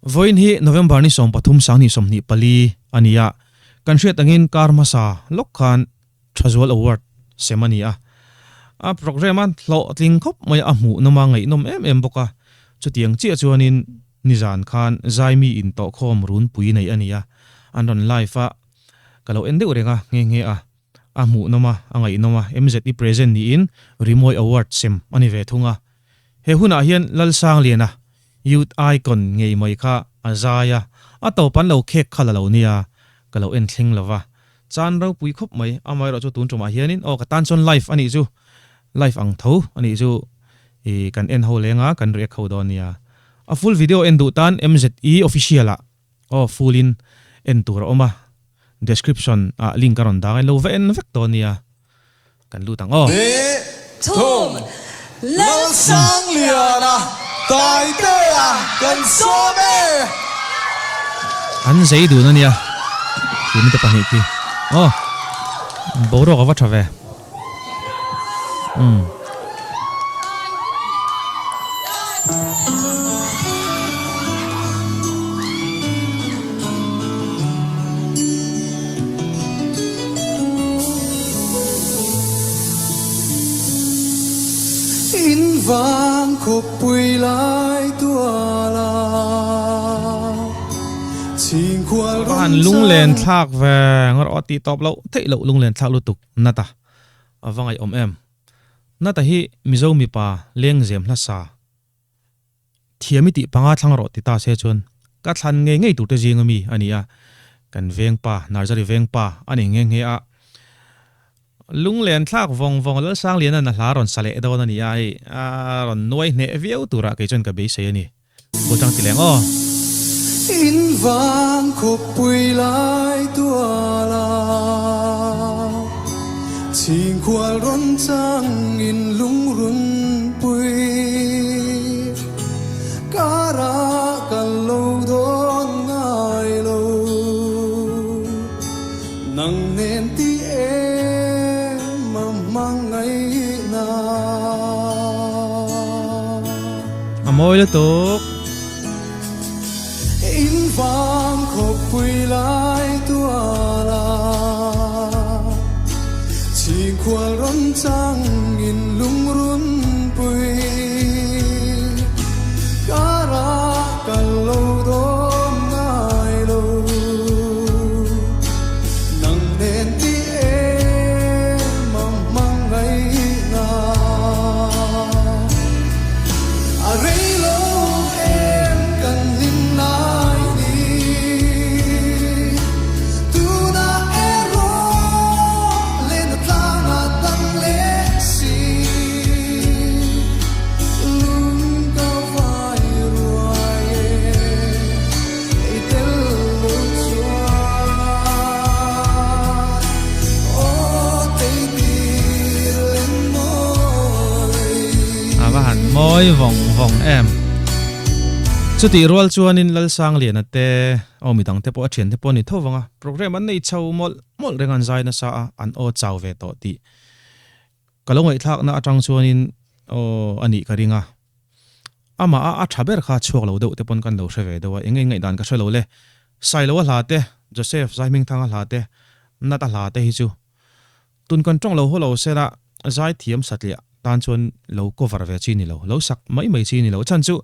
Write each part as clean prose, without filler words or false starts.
voin hi November ni som pathum sang ni som ni pali ania kan hriat angin karmasa lokhan thazwal award semania a program an thlo tling khop mai a mu noma ngai nom em boka chutiang chi chuanin nizan khan zaimi in to khom run pui nei ania anon life a kalo ende urenga nge a mu noma angai noma MZE present ni in Rimawi award sem ani ve thunga he huna hian lal sang liana youth icon ngei mai kha azaya ato pan lo khek khala lo nia kalo en thling lova chan ro pui khop mai amai ro chu tun chuma hianin o ka tan chon life ani chu life ang tho ani chu e kan en ho lenga kan rek kho don nia a full video en du tan MZE official a o full in en tur oma description a link karon da lo ve en vek don nia kan lu tang o thum lo sang liana Taitea kan sobe an zei du na nia ni te pani ki o boro ka va thave in vang khop pui lai tua la ching khwal an lung len thak ve ngor oti top lo thei lo lung len thak lu tuk nata awangai om em nata hi mizo mi pa leng zem hla sa thiami ti panga thlang ro ti ta se chun ka thlan nge ngei tu te jingami ania kan veng pa narzari veng pa ani nge a lung len thak vong lo sang lian na hla ron sale do na ni ai ron noi ne viau tura ke chon ka be se ani bo tang ti leng o in vang khop pui lai tua la ching khwal ron chang in lung run pui kara kan lo don ngai lo nang nen ti mang ngai na amoy le tok in vang khop pui lai tua la ching khwal ron chang in lung run pui kara kan lo don ngai lo nang nen ti mang ngai na a rei lo em kan hin lai ni tu na ero lên tlang a tang le si lung ka vai ruai e tel lo chua o te ti lên môi ava han moi vong em chuti rol chuanin lal sang lian ate o mi dang te po thian te po ni thowanga program an nei chau mol rengan zai na sa an o chau ve to ti kalongoi thak na atang chuanin o ani karinga ama a thaber kha chuak lo de te pon kan lo hre do engei ngai dan ka hre lo le sai lo hla te Joseph Zaiming thanga hla te nata hla te hi chu tun kan tong lo ho lo sera zai thiam satlia tan chon lo cover ve chi ni lo sak mai chi ni lo chan chu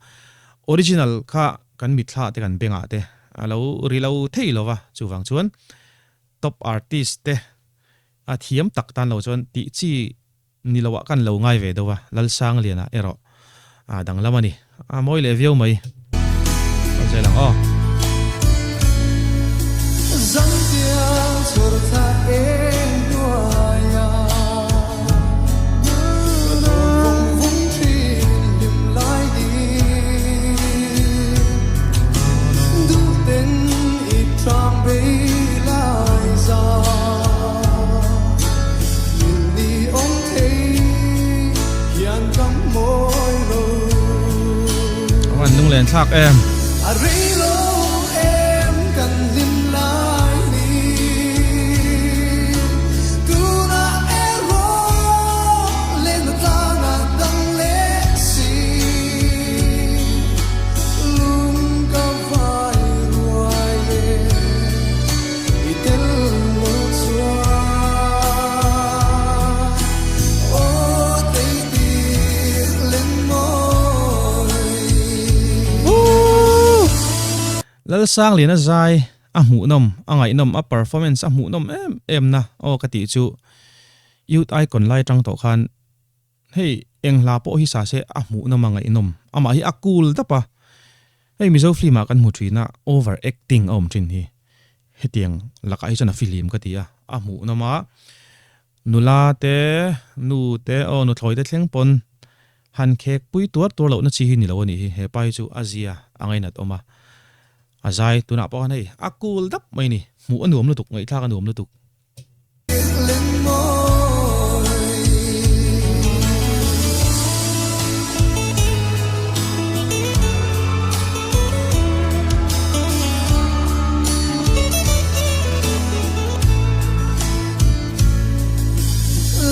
original kha kan mi thla te kan benga te alo rilo thei lova chu wang chuan top artist te a thiam tak tan lo chon ti chi ni lowa kan lo ngai ve dowa lal sang liana ero a dang lamani a moi le viau mai je lang o Zan tia sur tha em tua ya vong vong thin lim lai di du ten i tram be lai za nhìn đi ông thấy hiền cắm môi lo an lung len thak em a rei lo em kan hin lai ni tu na ero lên ta na dang le si lung ka va lal sang lena zai a mu nom angai nom a performance a mu nom em na o ka ti chu youth icon lai tang to khan hey eng la po hi sa se a mu nom angai nom ama hi akul ta pa hey mizo flima kan mu thina overacting om thin hi hetiang lakai chana film ka tia a mu noma nula te nu te o nu thloi te thleng pon han khek pui tur lo na chi hi ni lo ni he pai chu azia angai nat oma azai tuna po nei akul dap mai ni mu anuam lu tuk ngai thla kan nuam lu tuk lên môi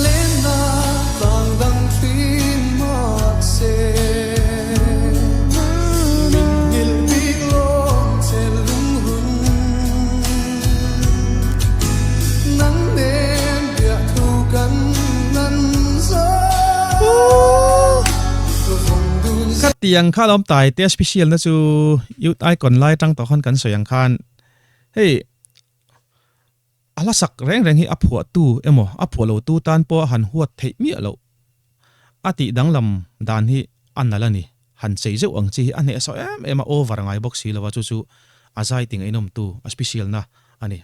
lên na vàng đăng phim mọt xe mình nhìn biết lông trên lung hùng nắng đêm địa thu cắn năn gió vùng đun kat tiang kha lom tai te special na chu youth icon lai tang to khan kan soyang khan hey ala sak reng reng hi aphua tu emo aphua lo tu tan po han huat thei mi lo ati danglam dan hi annalani han sei zeu ang chi ane so em over ngai box hi lawa chu chu azai ting ainom tu a special na ani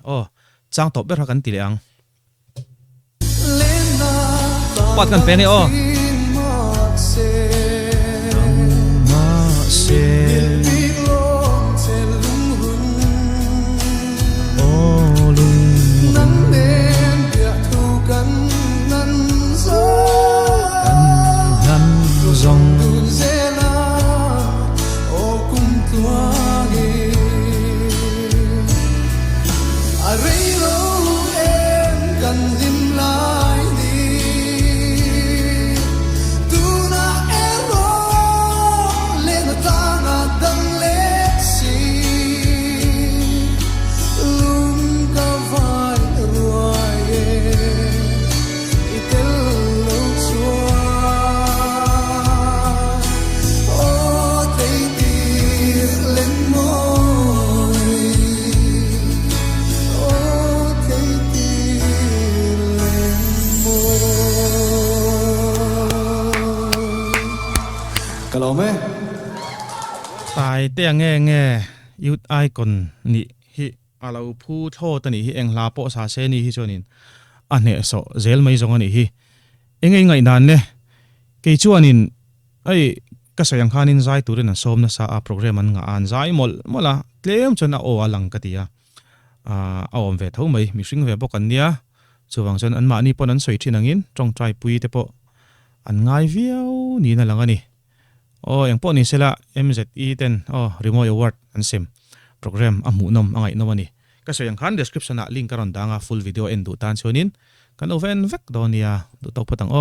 chang to ber kan ti le ang lên na pat kan pe ni phim mọt xe ma se biết lông trên lung hùng o lung nắng đêm địa thu cắn năn gió han zong đun dê la ô cung tua đi à rây lâu em cần im lại đi tu na em đó lên ta na đăng lệ xì lung ca vai ruồi itel lâu xua ô thấy tia lên môi ô thấy tia lên môi Kalau me tai te nge youth icon ni hi alo phu tho ta ni hi eng la po sa se ni hi chonin ane so zel mai zong ani hi engei ngai dan le ke chuanin ai ka sayang khanin zai turin an som na sa a program an nga an zai mola tlem chona o alang ka tia awam ve tho mai mi hring ve bok an nia chuwang chon an ma ni pon an soi thin angin tong trai pui te po an ngai viau ni na lang ani yang po ni sila MZE10 Rimawi award an sim program amu nom angai nom ani ka sayang khan description na link karon danga full video en du tan chonin kan oven vek donia du to patang